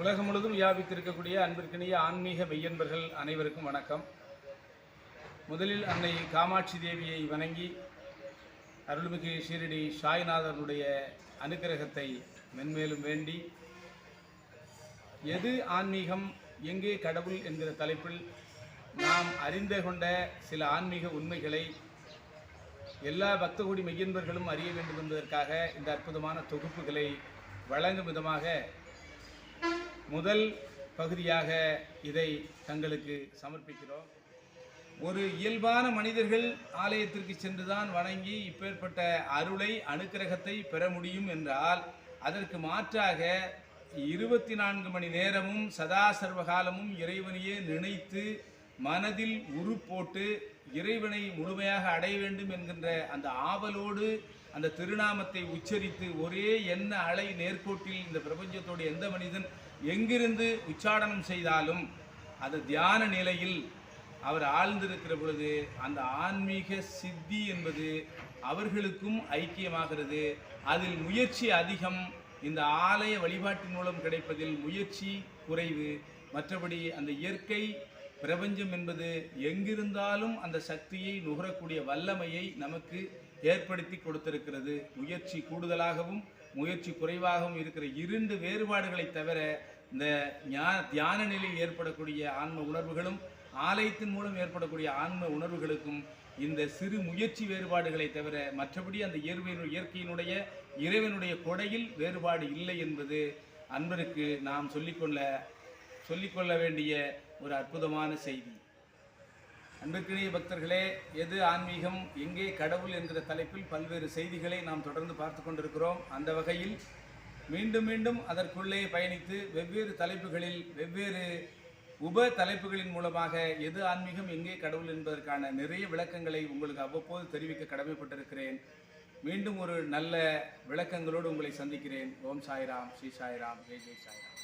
உலகம் முழுதும் வியாபித்திருக்கக்கூடிய அன்பிற்கினிய ஆன்மீக மெய்யன்பர்கள் அனைவருக்கும் வணக்கம். முதலில் அன்னை காமாட்சி தேவியை வணங்கி அருள்மிகு ஷீரடி சாய்நாதனுடைய அனுக்கிரகத்தை மென்மேலும் வேண்டி, எது ஆன்மீகம் எங்கே கடவுள் என்கிற தலைப்பில் நாம் அறிந்து கொண்ட சில ஆன்மீக உண்மைகளை எல்லா பக்தகோடி மெய்யன்பர்களும் அறிய வேண்டும் என்பதற்காக இந்த அற்புதமான தொகுப்புகளை வழங்கும் விதமாக முதல் பகுதியாக இதை தங்களுக்கு சமர்ப்பிக்கிறோம். ஒரு இயல்பான மனிதர்கள் ஆலயத்திற்கு சென்றுதான் வணங்கி இப்பேற்பட்ட அருளை அனுக்கிரகத்தை பெற முடியும் என்றால், அதற்கு மாற்றாக 24 மணி நேரமும் சதா சர்வகாலமும் இறைவனையே நினைத்து மனதில் போட்டு இறைவனை முழுமையாக அடைய வேண்டும் என்கின்ற அந்த ஆவலோடு அந்த திருநாமத்தை உச்சரித்து ஒரே எண்ண அலை நேர்கோட்டில் இந்த பிரபஞ்சத்தோடு எந்த மனிதன் எங்கிருந்து உச்சாடனம் செய்தாலும் அது தியான நிலையில் அவர் ஆழ்ந்திருக்கிற பொழுது அந்த ஆன்மீக சித்தி என்பது அவர்களுக்கும் ஐக்கியமாகிறது. அதில் முயற்சி அதிகம். இந்த ஆலய வழிபாட்டின் மூலம் கிடைப்பதில் முயற்சி குறைவு. மற்றபடி அந்த இயற்கை பிரபஞ்சம் என்பது எங்கிருந்தாலும் அந்த சக்தியை நுகரக்கூடிய வல்லமையை நமக்கு ஏற்படுத்தி கொடுத்திருக்கிறது. முயற்சி கூடுதலாகவும் முயற்சி குறைவாகவும் இருக்கிற இரண்டு வேறுபாடுகளை தவிர இந்த தியான நிலையில் ஏற்படக்கூடிய ஆன்ம உணர்வுகளும் ஆலயத்தின் மூலம் ஏற்படக்கூடிய ஆன்ம உணர்வுகளுக்கும் இந்த சிறு முயற்சி வேறுபாடுகளை தவிர மற்றபடி அந்த இயற்கையினுடைய இறைவனுடைய கொடையில் வேறுபாடு இல்லை என்பது அன்பருக்கு நாம் சொல்லிக்கொள்ள வேண்டிய ஒரு அற்புதமான செய்தி. அன்பிற்கினிய பக்தர்களே, எது ஆன்மீகம் எங்கே கடவுள் என்கிற தலைப்பில் பல்வேறு செய்திகளை நாம் தொடர்ந்து பார்த்து கொண்டிருக்கிறோம். அந்த வகையில் மீண்டும் மீண்டும் அதற்குள்ளே பயணித்து வெவ்வேறு தலைப்புகளில் வெவ்வேறு உப தலைப்புகளின் மூலமாக எது ஆன்மீகம் எங்கே கடவுள் என்பதற்கான நிறைய விளக்கங்களை உங்களுக்கு அவ்வப்போது தெரிவிக்க கடமைப்பட்டிருக்கிறேன். மீண்டும் ஒரு நல்ல விளக்கங்களோடு உங்களை சந்திக்கிறேன். ஓம் சாய்ராம், ஸ்ரீ சாய்ராம், ஜெய் ஜெய் சாய்ராம்.